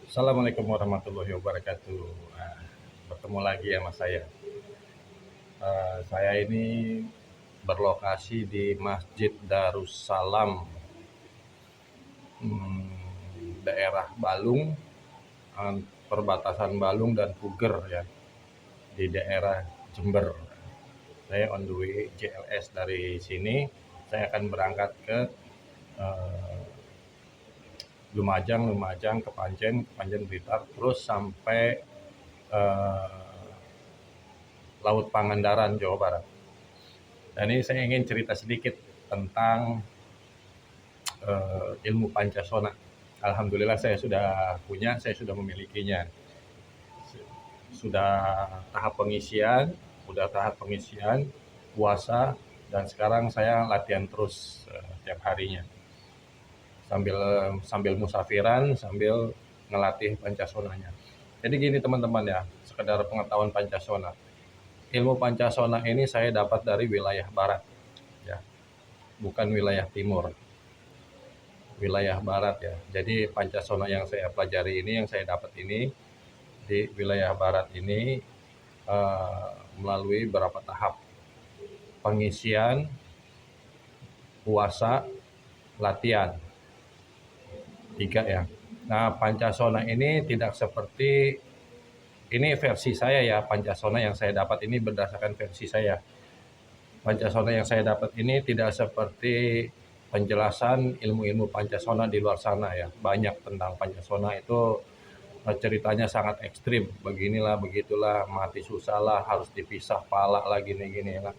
Assalamualaikum warahmatullahi wabarakatuh. Nah, bertemu lagi ya mas saya. Saya ini berlokasi di Masjid Darussalam, daerah Balung, perbatasan Balung dan Puger ya, di daerah Jember. Saya on the way JLS dari sini. Saya akan berangkat ke eh, Lumajang ke Panjen Blitar, terus sampai eh, Laut Pangandaran, Jawa Barat. Dan ini saya ingin cerita sedikit tentang ilmu Pancasona. Alhamdulillah saya sudah memilikinya. Sudah tahap pengisian, puasa, dan sekarang saya latihan terus tiap harinya. Sambil sambil musafiran, sambil ngelatih Pancasonanya. Jadi gini teman-teman ya, sekedar pengetahuan Pancasona. Ilmu Pancasona ini saya dapat dari wilayah barat ya, bukan wilayah timur. Wilayah barat ya. Jadi Pancasona yang saya pelajari ini, yang saya dapat ini di wilayah barat ini melalui beberapa tahap pengisian, puasa, latihan. 3 ya. Nah, Pancasona ini tidak seperti ini versi saya ya, Pancasona yang saya dapat ini berdasarkan versi saya. Pancasona yang saya dapat ini tidak seperti penjelasan ilmu-ilmu Pancasona di luar sana ya. Banyak tentang Pancasona itu ceritanya sangat ekstrim. Beginilah, begitulah, mati susah lah, harus dipisah pala lah, gini-gini lah.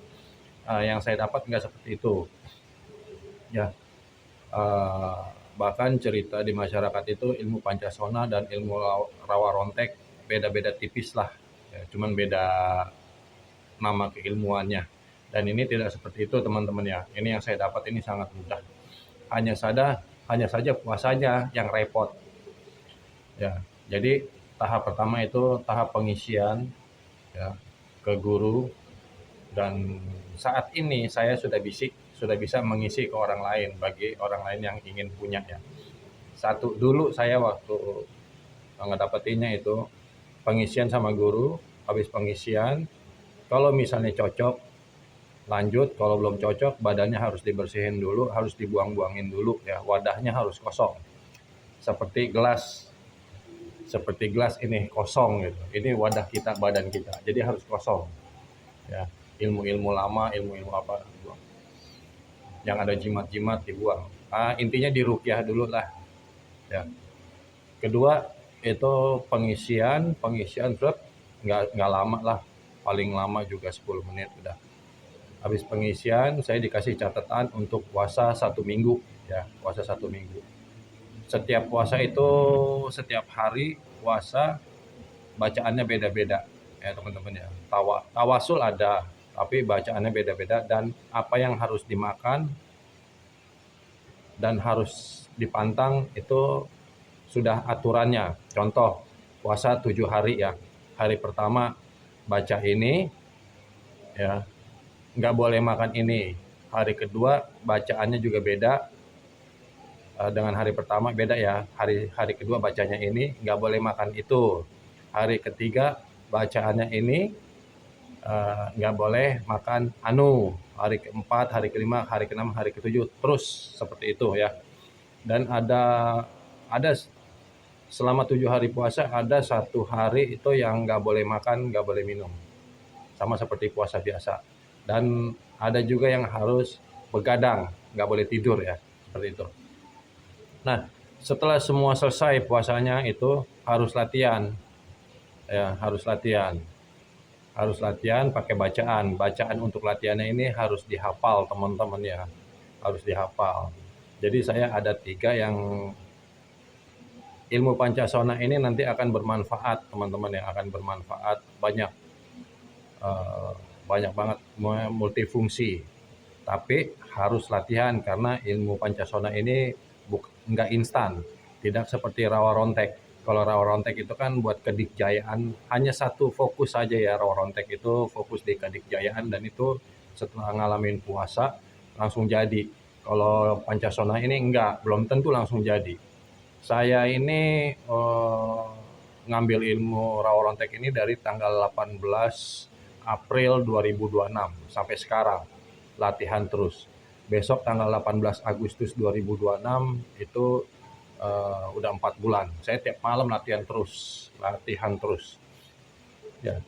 Yang saya dapat nggak seperti itu. Ya, bahkan cerita di masyarakat itu ilmu Pancasona dan ilmu rawa rontek beda-beda tipis lah. Ya, cuman beda nama keilmuannya. Dan ini tidak seperti itu teman-teman ya. Ini yang saya dapat ini sangat mudah. Hanya saja puasanya yang repot. Ya, jadi tahap pertama itu tahap pengisian ya ke guru, dan saat ini saya sudah bisa mengisi ke orang lain bagi orang lain yang ingin punya ya. Satu dulu saya waktu ngedapetinnya itu pengisian sama guru, habis pengisian kalau misalnya cocok lanjut, kalau belum cocok badannya harus dibersihin dulu, harus dibuang-buangin dulu ya, wadahnya harus kosong. Seperti gelas ini kosong gitu. Ini wadah kita, badan kita. Jadi harus kosong. Ya, ilmu-ilmu lama, ilmu-ilmu apa dibuang. Yang ada jimat-jimat dibuang. Intinya diruqyah dulu lah. Ya. Kedua itu pengisian nggak lama lah. Paling lama juga 10 menit udah. Habis pengisian saya dikasih catatan untuk puasa 1 minggu ya, puasa 1 minggu. Setiap puasa itu setiap hari puasa bacaannya beda-beda ya teman-teman ya. Tawasul ada, tapi bacaannya beda-beda, dan apa yang harus dimakan dan harus dipantang itu sudah aturannya. Contoh puasa 7 hari ya. Hari pertama baca ini ya, nggak boleh makan ini. Hari kedua bacaannya juga beda dengan hari pertama, beda ya. Hari kedua bacanya ini, nggak boleh makan itu. Hari ketiga bacaannya ini, nggak boleh makan anu. Hari keempat, hari kelima, hari keenam, hari ketujuh, terus seperti itu ya. Dan ada selama 7 hari puasa ada 1 hari itu yang nggak boleh makan, nggak boleh minum, sama seperti puasa biasa. Dan ada juga yang harus begadang, nggak boleh tidur ya, seperti itu. Nah, setelah semua selesai puasanya itu harus latihan ya, harus latihan pakai bacaan. Bacaan untuk latihannya ini harus dihafal teman-teman ya, harus dihafal. Jadi saya ada 3 yang ilmu Pancasona ini nanti akan bermanfaat teman-teman ya, akan bermanfaat banyak, banyak banget, multifungsi. Tapi harus latihan karena ilmu Pancasona ini nggak instan, tidak seperti rawa rontek. Kalau rawa rontek itu kan buat kedikjayaan, hanya satu fokus saja ya, rawa rontek itu fokus di kedikjayaan, dan itu setelah ngalamin puasa langsung jadi. Kalau Pancasona ini enggak, belum tentu langsung jadi. Saya ini ngambil ilmu rawa rontek ini dari tanggal 18 April 2026 sampai sekarang, latihan terus. Besok tanggal 18 Agustus 2026 itu udah 4 bulan. Saya tiap malam latihan terus. Ya.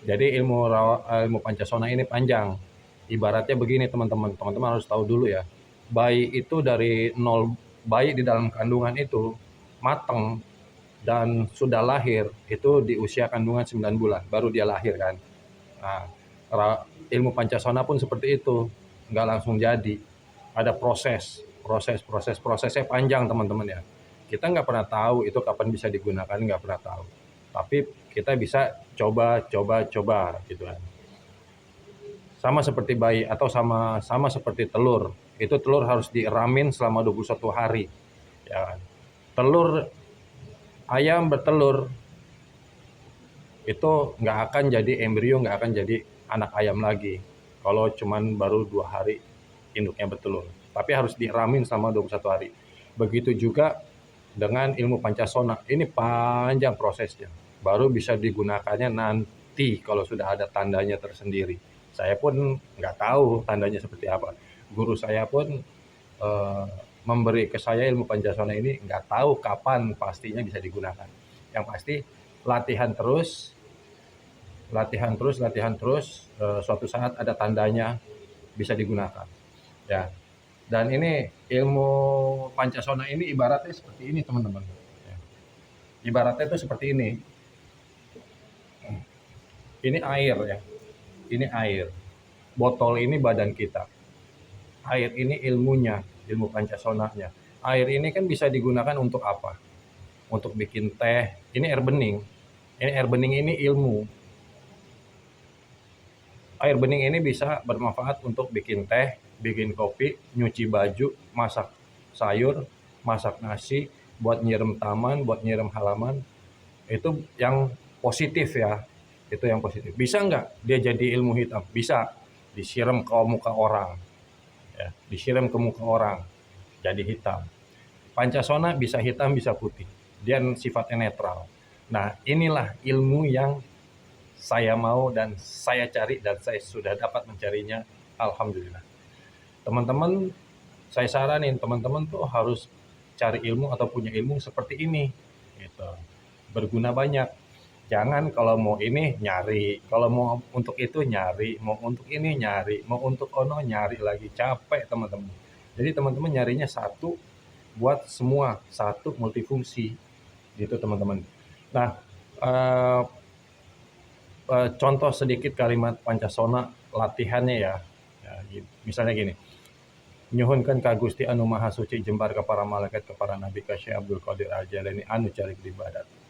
Jadi ilmu Pancasona ini panjang. Ibaratnya begini teman-teman harus tahu dulu ya. Bayi itu dari nol, bayi di dalam kandungan itu mateng dan sudah lahir itu di usia kandungan 9 bulan baru dia lahir kan. Nah, ilmu Pancasona pun seperti itu, nggak langsung jadi. Ada prosesnya panjang teman-teman ya. Kita nggak pernah tahu itu kapan bisa digunakan, nggak pernah tahu. Tapi kita bisa coba gitu kan. Sama seperti bayi atau sama seperti telur. Itu telur harus dieramin selama 21 hari. Ya kan. Telur ayam bertelur itu nggak akan jadi embrio, nggak akan jadi anak ayam lagi kalau cuman baru 2 hari induknya bertelur. Tapi harus diramin selama 21 hari. Begitu juga dengan ilmu Pancasona. Ini panjang prosesnya. Baru bisa digunakannya nanti kalau sudah ada tandanya tersendiri. Saya pun nggak tahu tandanya seperti apa. Guru saya pun memberi ke saya ilmu Pancasona ini nggak tahu kapan pastinya bisa digunakan. Yang pasti latihan terus, suatu saat ada tandanya bisa digunakan. Ya. Dan ini ilmu Pancasona ini ibaratnya seperti ini teman-teman. Ya. Ibaratnya itu seperti ini. Ini air ya. Ini air. Botol ini badan kita. Air ini ilmunya, ilmu Pancasonanya. Air ini kan bisa digunakan untuk apa? Untuk bikin teh. Ini air bening. Ini air bening ini ilmu. Air bening ini bisa bermanfaat untuk bikin teh, bikin kopi, nyuci baju, masak sayur, masak nasi, buat nyiram taman, buat nyiram halaman. Itu yang positif ya. Itu yang positif. Bisa nggak dia jadi ilmu hitam? Bisa. Disiram ke muka orang. Ya, disiram ke muka orang. Jadi hitam. Pancasona bisa hitam, bisa putih. Dia sifatnya netral. Nah, inilah ilmu yang saya mau dan saya cari dan saya sudah dapat mencarinya. Alhamdulillah. Teman-teman, saya saranin teman-teman tuh harus cari ilmu atau punya ilmu seperti ini. Gitu. Berguna banyak. Jangan kalau mau ini nyari, kalau mau untuk itu nyari, mau untuk ini nyari, mau untuk ono nyari lagi, capek teman-teman. Jadi teman-teman nyarinya satu buat semua, satu multifungsi gitu teman-teman. Nah, eh, contoh sedikit kalimat Pancasona latihannya ya. Ya, misalnya gini, nyuhunkan ka Gusti anu maha suci jembar ke para malaikat ke para nabi ka Syekh Abdul Qadir Al-Jailani anu cari ibadat.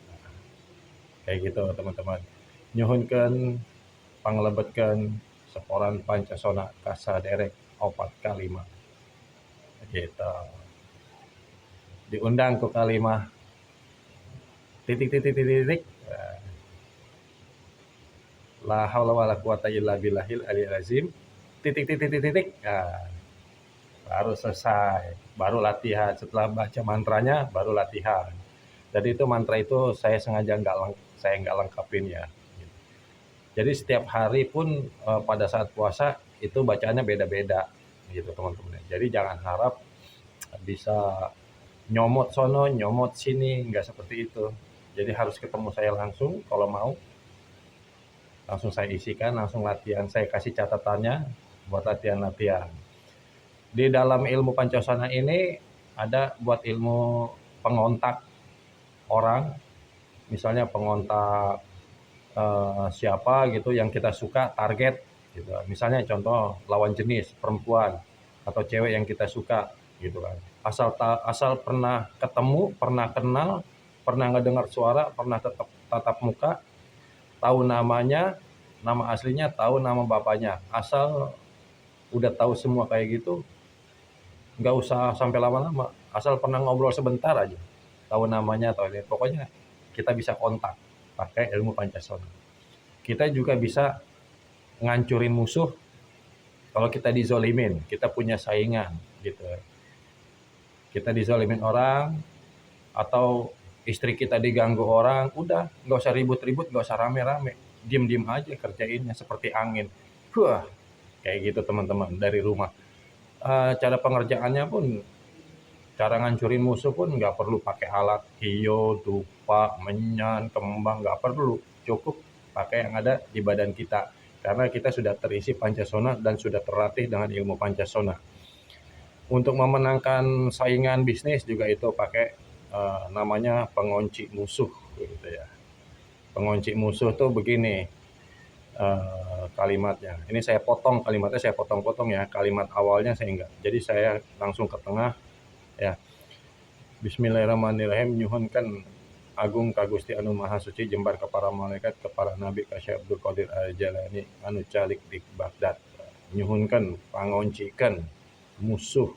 Kayak gitu teman-teman. Nyuhunkan panglebetkeun seporan Pancasona ka saderek opat kalimah. Gitu. Diundang ke kalimah titik titik titik titik. La haula wala quwata illa billahil aliyil azim. Titik titik titik titik. Nah, baru selesai, baru latihan. Setelah baca mantranya baru latihan. Jadi itu mantra itu saya sengaja nggak lengkapin ya. Jadi setiap hari pun pada saat puasa itu bacaannya beda-beda gitu teman-teman. Jadi jangan harap bisa nyomot sono, nyomot sini, nggak seperti itu. Jadi harus ketemu saya langsung kalau mau. Langsung saya isikan, langsung latihan. Saya kasih catatannya buat latihan-latihan. Di dalam ilmu Pancasona ini ada buat ilmu pengontak orang, misalnya pengontak siapa gitu yang kita suka, target gitu. Misalnya contoh lawan jenis, perempuan atau cewek yang kita suka gitu kan. Asal pernah ketemu, pernah kenal, pernah ngedengar suara, pernah tatap muka, tahu namanya, nama aslinya, tahu nama bapaknya. Asal udah tahu semua kayak gitu, nggak usah sampai lama-lama. Asal pernah ngobrol sebentar aja, tahu namanya, tahu ini. Pokoknya kita bisa kontak pakai ilmu Pancasona. Kita juga bisa ngancurin musuh kalau kita dizolimin, kita punya saingan gitu. Kita dizolimin orang, atau istri kita diganggu orang, udah nggak usah ribut-ribut, nggak usah rame-rame, diem-diem aja kerjainnya seperti angin. Wah, kayak gitu teman-teman dari rumah. Cara pengerjaannya pun, cara ngancurin musuh pun nggak perlu pakai alat hio, dupa, menyan, kembang, nggak perlu. Cukup pakai yang ada di badan kita. Karena kita sudah terisi pancasona dan sudah terlatih dengan ilmu pancasona. Untuk memenangkan saingan bisnis juga itu pakai namanya pengunci musuh gitu ya. Pengunci musuh tuh begini kalimatnya. Ini saya potong kalimatnya, saya potong-potong ya. Kalimat awalnya saya enggak. Jadi saya langsung ke tengah ya. Bismillahirrahmanirrahim. Nyuhunkan agung ka Gusti anu maha suci, jembar ke para malaikat, ke para nabi, ka Syekh Abdul Qadir Al-Jalani anu calik di Baghdad. Nyuhunkan pangoncikeun musuh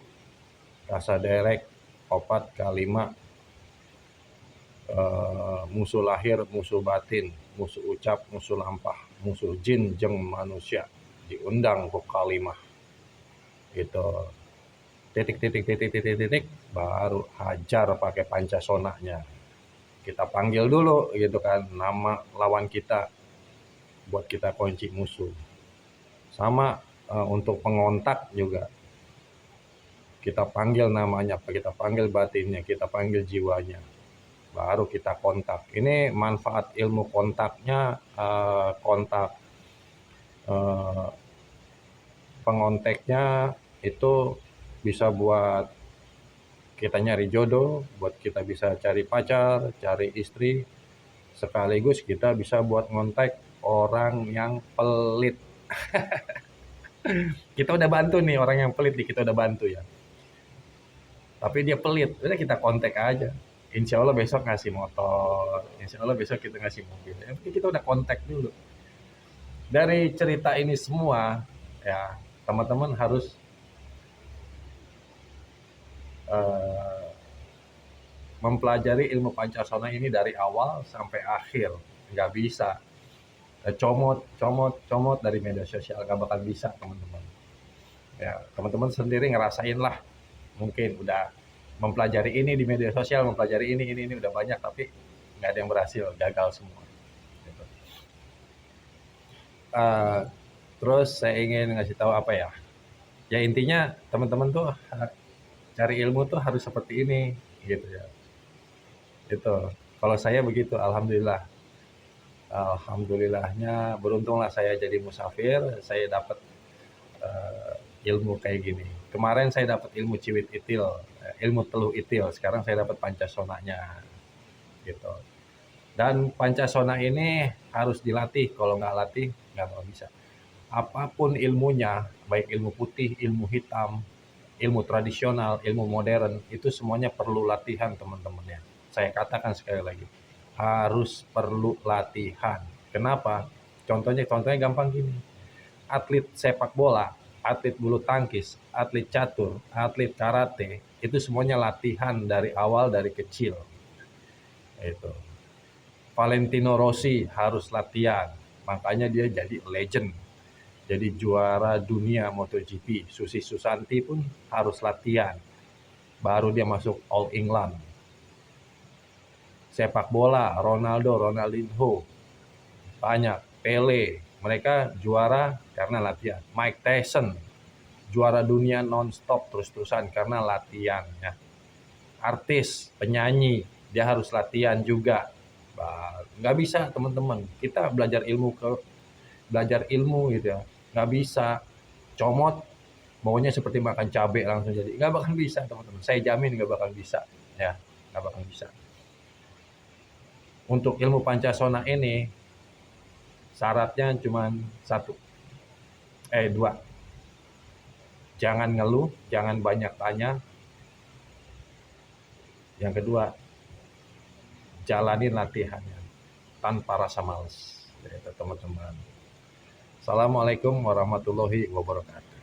rasa derek opat kalima, musuh lahir, musuh batin, musuh ucap, musuh lampah, musuh jin jeung manusia diundang ku kalimah gitu. Titik titik titik titik titik baru hajar pakai pancasonanya. Kita panggil dulu gitu kan nama lawan kita buat kita kunci musuh. Sama untuk pengontak juga. Kita panggil namanya, kita panggil batinnya, kita panggil jiwanya. Baru kita kontak. Ini manfaat ilmu kontaknya, kontak pengonteknya itu bisa buat kita nyari jodoh, buat kita bisa cari pacar, cari istri, sekaligus kita bisa buat ngontek orang yang pelit. Kita udah bantu nih orang yang pelit nih, kita udah bantu ya. Tapi dia pelit, udah kita kontak aja. Insya Allah besok ngasih motor, insya Allah besok kita ngasih mobil. Yang penting kita udah kontak dulu. Dari cerita ini semua, ya teman-teman harus mempelajari ilmu pancasona ini dari awal sampai akhir. Nggak bisa comot dari media sosial, nggak bakal bisa teman-teman. Ya teman-teman sendiri ngerasain lah, mungkin udah mempelajari ini di media sosial, mempelajari ini udah banyak, tapi nggak ada yang berhasil, gagal semua. Gitu. Terus saya ingin ngasih tahu apa ya? Ya intinya teman-teman tuh cari ilmu tuh harus seperti ini, gitu ya. Itu. Kalau saya begitu, alhamdulillah. Alhamdulillahnya beruntunglah saya jadi musafir, saya dapat ilmu kayak gini. Kemarin saya dapat ilmu ciwit itil, ilmu teluh itil. Sekarang saya dapat pancasonanya, gitu. Dan pancasona ini harus dilatih. Kalau nggak latih, nggak bakal bisa. Apapun ilmunya, baik ilmu putih, ilmu hitam, ilmu tradisional, ilmu modern, itu semuanya perlu latihan teman-teman ya. Saya katakan sekali lagi, harus perlu latihan. Kenapa? Contohnya gampang gini. Atlet sepak bola, atlet bulu tangkis, atlet catur, atlet karate, itu semuanya latihan dari awal, dari kecil. Itu. Valentino Rossi harus latihan, makanya dia jadi legend. Jadi juara dunia MotoGP. Susi Susanti pun harus latihan, baru dia masuk All England. Sepak bola, Ronaldinho, banyak, Pele, mereka juara karena latihan. Mike Tyson juara dunia non-stop terus-terusan karena latihan ya. Artis, penyanyi, dia harus latihan juga. Nggak bisa teman-teman, kita belajar ilmu gitu ya, nggak bisa comot maunya seperti makan cabai langsung jadi, nggak bakal bisa teman-teman, saya jamin nggak bakal bisa ya, nggak bakal bisa. Untuk ilmu pancasona ini syaratnya cuma dua. Jangan ngeluh, jangan banyak tanya. Yang kedua, jalanin latihannya tanpa rasa malas. Ya, teman-teman. Assalamualaikum warahmatullahi wabarakatuh.